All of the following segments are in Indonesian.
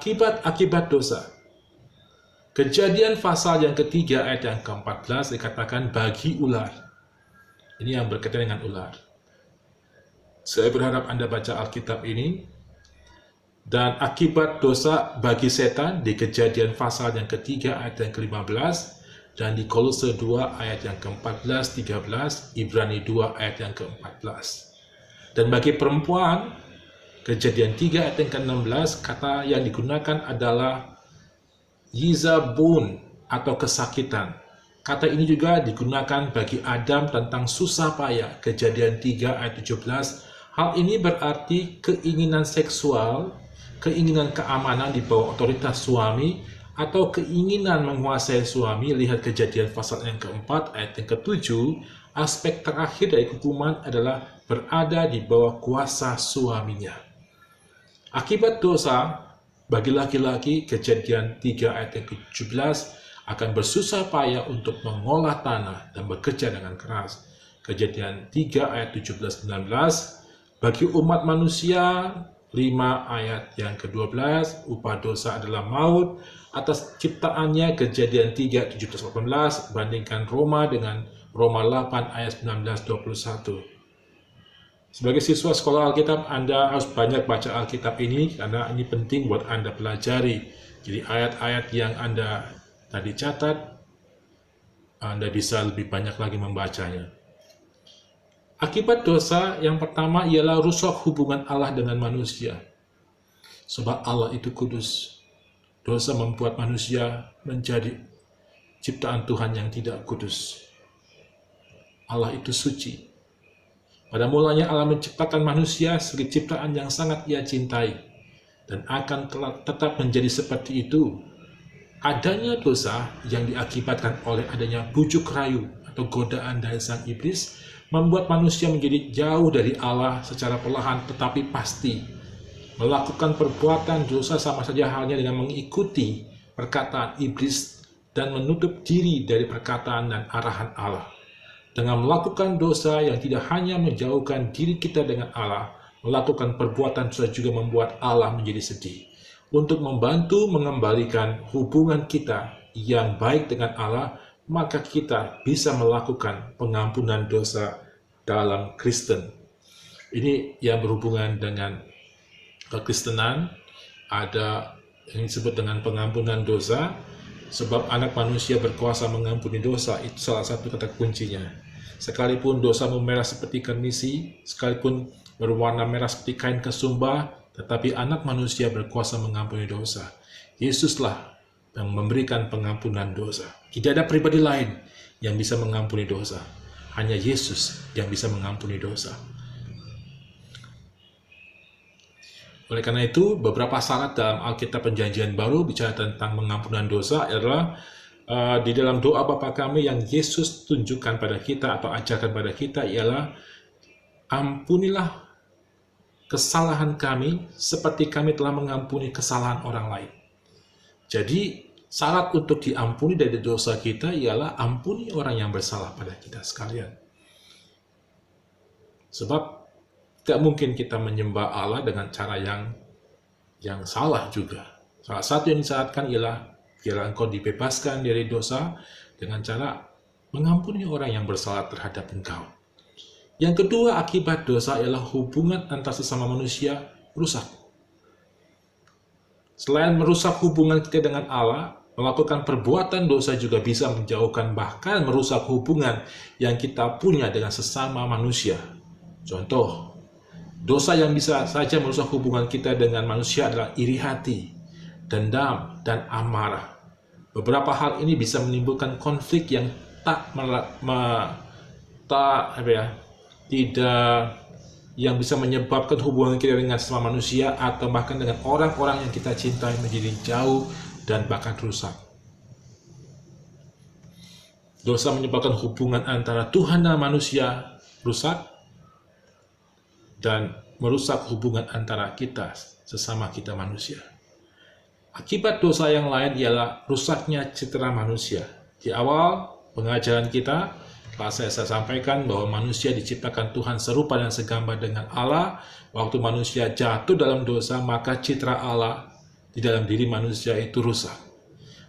Akibat-akibat dosa. Kejadian pasal yang ketiga ayat yang ke-14 dikatakan bagi ular. Ini yang berkaitan dengan ular. Saya berharap Anda baca Alkitab ini. Dan akibat dosa bagi setan di Kejadian pasal yang ketiga ayat yang ke-15 dan di Kolose 2 ayat yang ke-14, 13, Ibrani 2 ayat yang ke-14. Dan bagi perempuan, Kejadian 3 ayat yang ke-16, kata yang digunakan adalah yizabun atau kesakitan. Kata ini juga digunakan bagi Adam tentang susah payah, Kejadian 3 ayat 17. Hal ini berarti keinginan seksual, keinginan keamanan di bawah otoritas suami, atau keinginan menguasai suami. Lihat Kejadian pasal yang keempat ayat yang ke-7. Aspek terakhir dari hukuman adalah berada di bawah kuasa suaminya. Akibat dosa bagi laki-laki, Kejadian 3 ayat yang ke-17, akan bersusah payah untuk mengolah tanah dan bekerja dengan keras. Kejadian 3 ayat 17-19. Bagi umat manusia, 5 ayat yang ke-12, upah dosa adalah maut. Atas ciptaannya, Kejadian 3, 17-18, bandingkan Roma dengan Roma 8 ayat 19-21. Sebagai siswa sekolah Alkitab, Anda harus banyak baca Alkitab ini, karena ini penting buat Anda pelajari. Jadi ayat-ayat yang Anda tadi catat, Anda bisa lebih banyak lagi membacanya. Akibat dosa yang pertama ialah rusak hubungan Allah dengan manusia. Sebab Allah itu kudus. Dosa membuat manusia menjadi ciptaan Tuhan yang tidak kudus. Allah itu suci. Pada mulanya Allah menciptakan manusia sebagai ciptaan yang sangat Ia cintai. Dan akan tetap menjadi seperti itu. Adanya dosa yang diakibatkan oleh adanya bujuk rayu atau godaan dari sang iblis membuat manusia menjadi jauh dari Allah secara perlahan tetapi pasti. Melakukan perbuatan dosa sama saja halnya dengan mengikuti perkataan iblis dan menutup diri dari perkataan dan arahan Allah. Dengan melakukan dosa yang tidak hanya menjauhkan diri kita dengan Allah, melakukan perbuatan dosa juga membuat Allah menjadi sedih. Untuk membantu mengembalikan hubungan kita yang baik dengan Allah, maka kita bisa melakukan pengampunan dosa dalam Kristen. Ini yang berhubungan dengan kekristenan, ada yang disebut dengan pengampunan dosa, sebab anak manusia berkuasa mengampuni dosa, itu salah satu kata kuncinya. Sekalipun dosamu merah seperti kemisi, sekalipun berwarna merah seperti kain kesumba, tetapi anak manusia berkuasa mengampuni dosa. Yesuslah yang memberikan pengampunan dosa. Tidak ada pribadi lain yang bisa mengampuni dosa. Hanya Yesus yang bisa mengampuni dosa. Oleh karena itu, beberapa syarat dalam Alkitab Perjanjian Baru bicara tentang pengampunan dosa adalah di dalam doa Bapa kami yang Yesus tunjukkan pada kita atau ajarkan pada kita ialah ampunilah kesalahan kami seperti kami telah mengampuni kesalahan orang lain. Jadi, syarat untuk diampuni dari dosa kita ialah ampuni orang yang bersalah pada kita sekalian. Sebab tidak mungkin kita menyembah Allah dengan cara yang salah juga. Salah satu yang disyaratkan ialah biarlah engkau dibebaskan dari dosa dengan cara mengampuni orang yang bersalah terhadap engkau. Yang kedua, akibat dosa ialah hubungan antar sesama manusia rusak. Selain merusak hubungan kita dengan Allah, melakukan perbuatan dosa juga bisa menjauhkan bahkan merusak hubungan yang kita punya dengan sesama manusia. Contoh, dosa yang bisa saja merusak hubungan kita dengan manusia adalah iri hati, dendam, dan amarah. Beberapa hal ini bisa menimbulkan konflik yang yang bisa menyebabkan hubungan kita dengan sesama manusia atau bahkan dengan orang-orang yang kita cintai menjadi jauh dan bahkan rusak. Dosa menyebabkan hubungan antara Tuhan dan manusia rusak dan merusak hubungan antara kita sesama kita manusia. Akibat dosa yang lain ialah rusaknya citra manusia. Di awal pengajaran kita telah saya sampaikan bahwa manusia diciptakan Tuhan serupa dan segambar dengan Allah. Waktu manusia jatuh dalam dosa, maka citra Allah di dalam diri manusia itu rusak.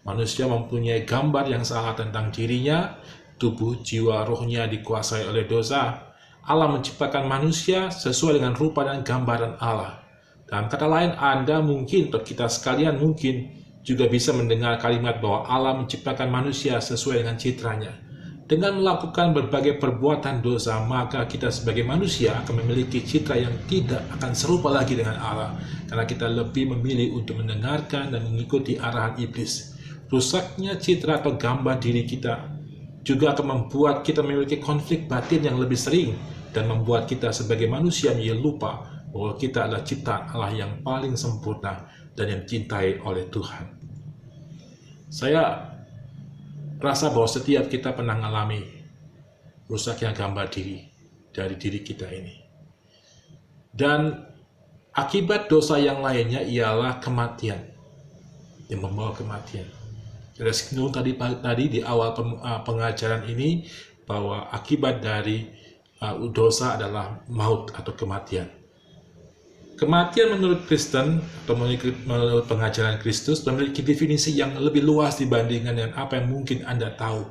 Manusia mempunyai gambar yang salah tentang dirinya, tubuh, jiwa, rohnya dikuasai oleh dosa. Allah menciptakan manusia sesuai dengan rupa dan gambaran Allah. Dalam kata lain, Anda mungkin, atau kita sekalian mungkin, juga bisa mendengar kalimat bahwa Allah menciptakan manusia sesuai dengan citranya. Dengan melakukan berbagai perbuatan dosa, maka kita sebagai manusia akan memiliki citra yang tidak akan serupa lagi dengan Allah, karena kita lebih memilih untuk mendengarkan dan mengikuti arahan iblis. Rusaknya citra atau gambar diri kita juga akan membuat kita memiliki konflik batin yang lebih sering, dan membuat kita sebagai manusia menjadi lupa bahwa kita adalah ciptaan Allah yang paling sempurna dan yang dicintai oleh Tuhan. Saya rasa bahwa setiap kita pernah mengalami rusaknya gambar diri dari diri kita ini. Dan akibat dosa yang lainnya ialah kematian, yang membawa kematian. Saya singgung tadi di awal pengajaran ini bahwa akibat dari dosa adalah maut atau kematian. Kematian menurut Kristen atau menurut pengajaran Kristus memiliki definisi yang lebih luas dibandingkan dengan apa yang mungkin Anda tahu.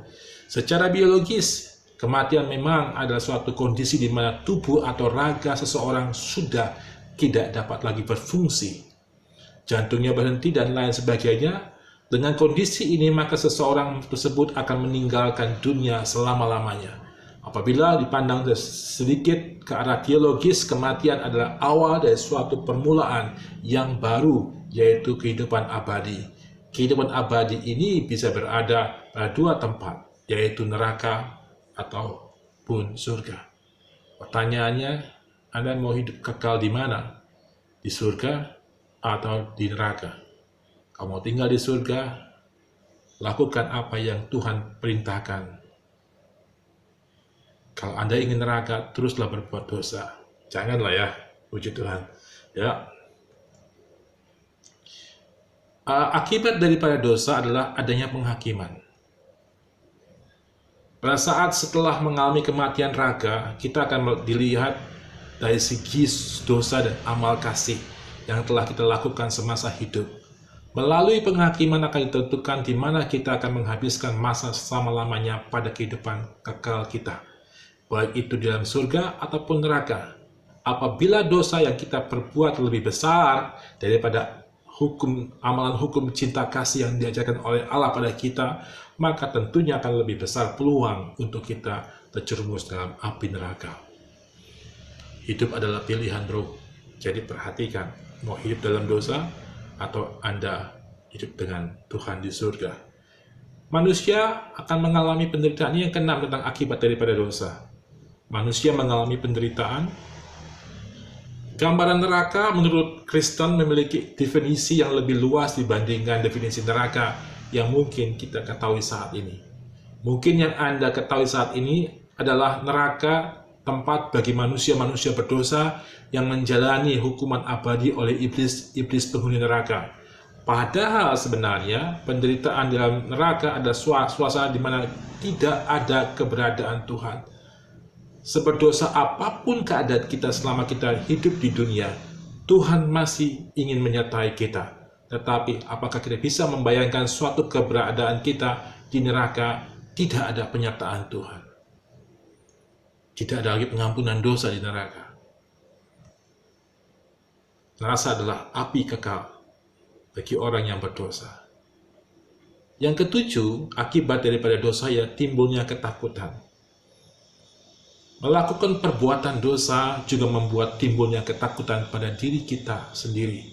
Secara biologis, kematian memang adalah suatu kondisi di mana tubuh atau raga seseorang sudah tidak dapat lagi berfungsi. Jantungnya berhenti dan lain sebagainya. Dengan kondisi ini, maka seseorang tersebut akan meninggalkan dunia selama-lamanya. Apabila dipandang sedikit ke arah teologis, kematian adalah awal dari suatu permulaan yang baru, yaitu kehidupan abadi. Kehidupan abadi ini bisa berada pada dua tempat, yaitu neraka ataupun surga. Pertanyaannya, Anda mau hidup kekal di mana? Di surga atau di neraka? Kamu mau tinggal di surga, lakukan apa yang Tuhan perintahkan. Kalau Anda ingin neraka, teruslah berbuat dosa. Janganlah ya, puji Tuhan. Ya. Akibat daripada dosa adalah adanya penghakiman. Pada saat setelah mengalami kematian raga, kita akan dilihat dari segi dosa dan amal kasih yang telah kita lakukan semasa hidup. Melalui penghakiman akan ditentukan di mana kita akan menghabiskan masa selama-lamanya pada kehidupan kekal kita, baik itu di dalam surga ataupun neraka. Apabila dosa yang kita perbuat lebih besar daripada amalan hukum cinta kasih yang diajarkan oleh Allah pada kita, maka tentunya akan lebih besar peluang untuk kita terjerumus dalam api neraka. Hidup adalah pilihan roh, jadi perhatikan, mau hidup dalam dosa atau Anda hidup dengan Tuhan di surga. Manusia akan mengalami penderitaan yang keenam tentang akibat daripada dosa. Manusia mengalami penderitaan. Gambaran neraka menurut Kristen memiliki definisi yang lebih luas dibandingkan definisi neraka yang mungkin kita ketahui saat ini. Mungkin yang Anda ketahui saat ini adalah neraka, tempat bagi manusia-manusia berdosa yang menjalani hukuman abadi oleh iblis penghuni neraka. Padahal sebenarnya penderitaan dalam neraka adalah suasana di mana tidak ada keberadaan Tuhan. Seberdosa apapun keadaan kita selama kita hidup di dunia, Tuhan masih ingin menyertai kita. Tetapi apakah kita bisa membayangkan suatu keberadaan kita di neraka tidak ada penyertaan Tuhan? Tidak ada lagi pengampunan dosa di neraka. Neraka adalah api kekal bagi orang yang berdosa. Yang ketujuh, akibat daripada dosa ya timbulnya ketakutan. Melakukan perbuatan dosa juga membuat timbulnya ketakutan pada diri kita sendiri.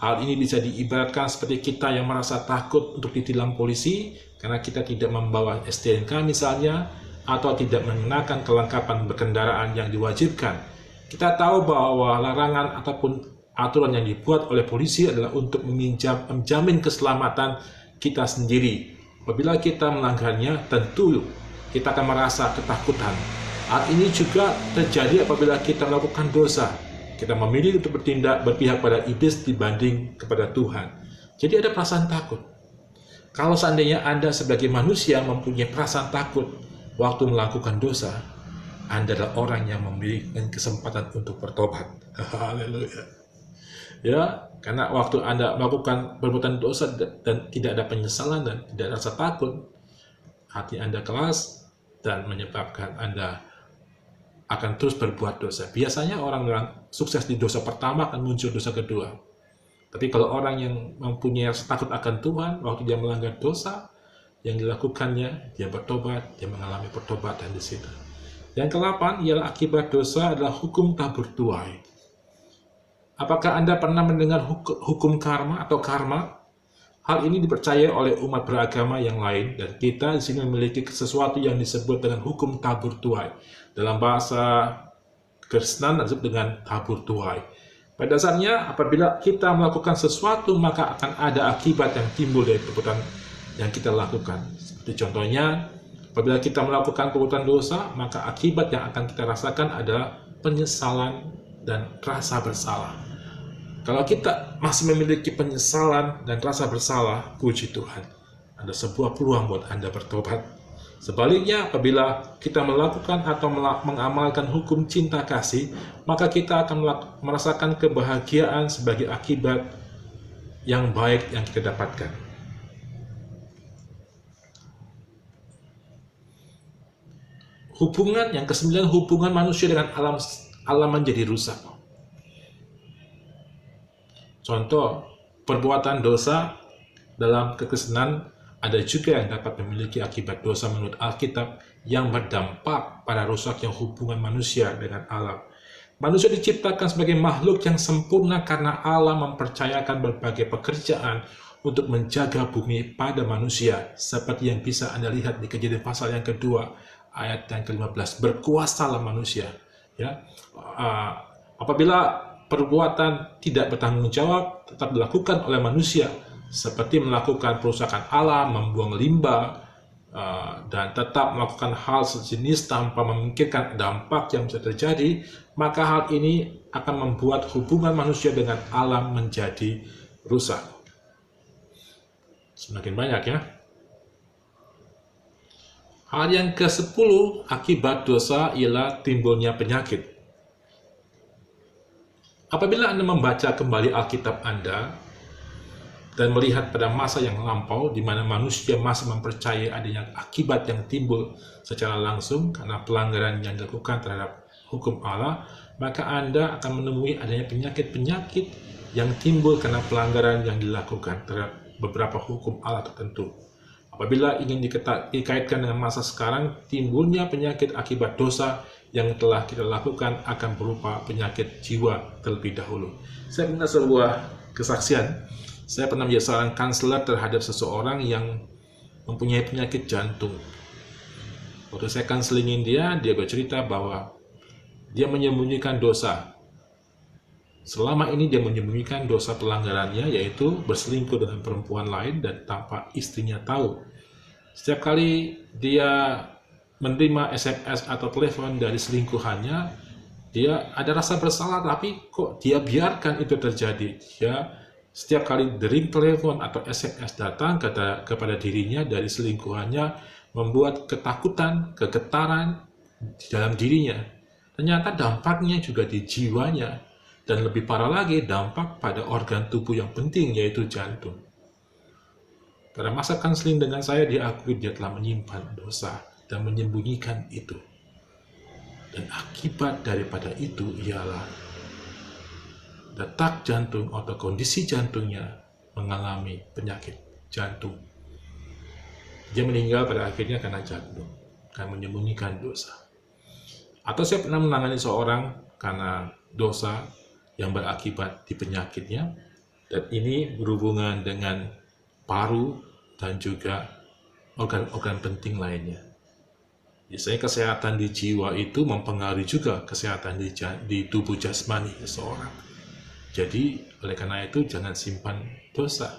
Hal ini bisa diibaratkan seperti kita yang merasa takut untuk ditilang polisi karena kita tidak membawa STNK misalnya, atau tidak mengenakan kelengkapan berkendaraan yang diwajibkan. Kita tahu bahwa larangan ataupun aturan yang dibuat oleh polisi adalah untuk menjamin keselamatan kita sendiri. Apabila kita melanggarnya, tentu kita akan merasa ketakutan. Hal ini juga terjadi apabila kita melakukan dosa. Kita memilih untuk berpihak pada iblis dibanding kepada Tuhan. Jadi ada perasaan takut. Kalau seandainya Anda sebagai manusia mempunyai perasaan takut waktu melakukan dosa, Anda adalah orang yang memiliki kesempatan untuk bertobat. Haleluya. Ya, karena waktu Anda melakukan perbuatan dosa dan tidak ada penyesalan dan tidak ada rasa takut, hati Anda keras dan menyebabkan Anda akan terus berbuat dosa. Biasanya orang yang sukses di dosa pertama akan muncul dosa kedua. Tapi kalau orang yang mempunyai rasa takut akan Tuhan, waktu dia melanggar dosa, yang dilakukannya, dia bertobat, dia mengalami pertobatan di situ. Yang ke-8 ialah akibat dosa adalah hukum tabur tuai. Apakah Anda pernah mendengar hukum karma atau karma? Hal ini dipercaya oleh umat beragama yang lain, dan kita di sini memiliki sesuatu yang disebut dengan hukum tabur tuai. Dalam bahasa Kristen disebut dengan tabur tuai. Pada dasarnya, apabila kita melakukan sesuatu, maka akan ada akibat yang timbul dari perbuatan yang kita lakukan. Seperti contohnya, apabila kita melakukan perbuatan dosa, maka akibat yang akan kita rasakan adalah penyesalan dan rasa bersalah. Kalau kita masih memiliki penyesalan dan rasa bersalah, puji Tuhan, ada sebuah peluang buat Anda bertobat. Sebaliknya, apabila kita melakukan atau mengamalkan hukum cinta kasih, maka kita akan merasakan kebahagiaan sebagai akibat yang baik yang kita dapatkan. Hubungan yang ke-9, hubungan manusia dengan alam menjadi rusak. Contoh, perbuatan dosa dalam kekristenan ada juga yang dapat memiliki akibat dosa menurut Alkitab yang berdampak pada rusaknya hubungan manusia dengan alam. Manusia diciptakan sebagai makhluk yang sempurna karena Allah mempercayakan berbagai pekerjaan untuk menjaga bumi pada manusia, seperti yang bisa Anda lihat di Kejadian pasal yang kedua, ayat yang ke-15, berkuasalah manusia. Ya, apabila perbuatan tidak bertanggung jawab tetap dilakukan oleh manusia, seperti melakukan perusakan alam, membuang limbah, dan tetap melakukan hal sejenis tanpa memikirkan dampak yang bisa terjadi, maka hal ini akan membuat hubungan manusia dengan alam menjadi rusak. Semakin banyak ya. Hal yang ke-10 akibat dosa ialah timbulnya penyakit. Apabila Anda membaca kembali Alkitab Anda dan melihat pada masa yang lampau di mana manusia masih mempercayai adanya akibat yang timbul secara langsung karena pelanggaran yang dilakukan terhadap hukum Allah, maka Anda akan menemui adanya penyakit-penyakit yang timbul karena pelanggaran yang dilakukan terhadap beberapa hukum Allah tertentu. Apabila ingin dikaitkan dengan masa sekarang, timbulnya penyakit akibat dosa yang telah kita lakukan akan berupa penyakit jiwa terlebih dahulu. Saya pernah sebuah kesaksian. Saya pernah menjadi seorang kanselor terhadap seseorang yang mempunyai penyakit jantung. Waktu saya kanselingin dia bercerita bahwa dia menyembunyikan dosa. Selama ini dia menyembunyikan dosa pelanggarannya, yaitu berselingkuh dengan perempuan lain dan tanpa istrinya tahu. Setiap kali dia menerima SMS atau telepon dari selingkuhannya, dia ada rasa bersalah, tapi kok dia biarkan itu terjadi. Ya, setiap kali dering telepon atau SMS datang kepada dirinya dari selingkuhannya, membuat ketakutan, kegetaran di dalam dirinya. Ternyata dampaknya juga di jiwanya, dan lebih parah lagi dampak pada organ tubuh yang penting, yaitu jantung. Pada masa kanseling dengan saya, diakui dia telah menyimpan dosa dan menyembunyikan itu. Dan akibat daripada itu ialah detak jantung atau kondisi jantungnya mengalami penyakit jantung. Dia meninggal pada akhirnya karena jantung, karena menyembunyikan dosa. Atau saya pernah menangani seorang karena dosa yang berakibat di penyakitnya, dan ini berhubungan dengan paru dan juga organ-organ penting lainnya. Biasanya kesehatan di jiwa itu mempengaruhi juga kesehatan di tubuh jasmani seseorang. Jadi oleh karena itu jangan simpan dosa,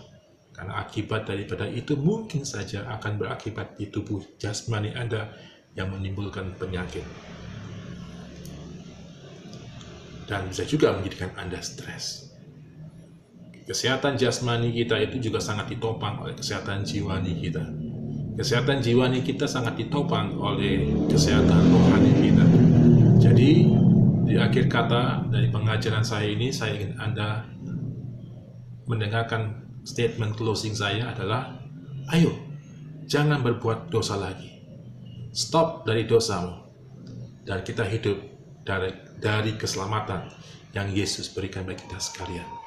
karena akibat daripada itu mungkin saja akan berakibat di tubuh jasmani Anda yang menimbulkan penyakit. Dan bisa juga menjadikan Anda stres. Kesehatan jasmani kita itu juga sangat ditopang oleh kesehatan jiwani kita. Kesehatan jiwani kita sangat ditopang oleh kesehatan rohani kita. Jadi, di akhir kata dari pengajaran saya ini, saya ingin Anda mendengarkan statement closing saya adalah, ayo, jangan berbuat dosa lagi. Stop dari dosamu. Dan kita hidup dari keselamatan yang Yesus berikan bagi kita sekalian.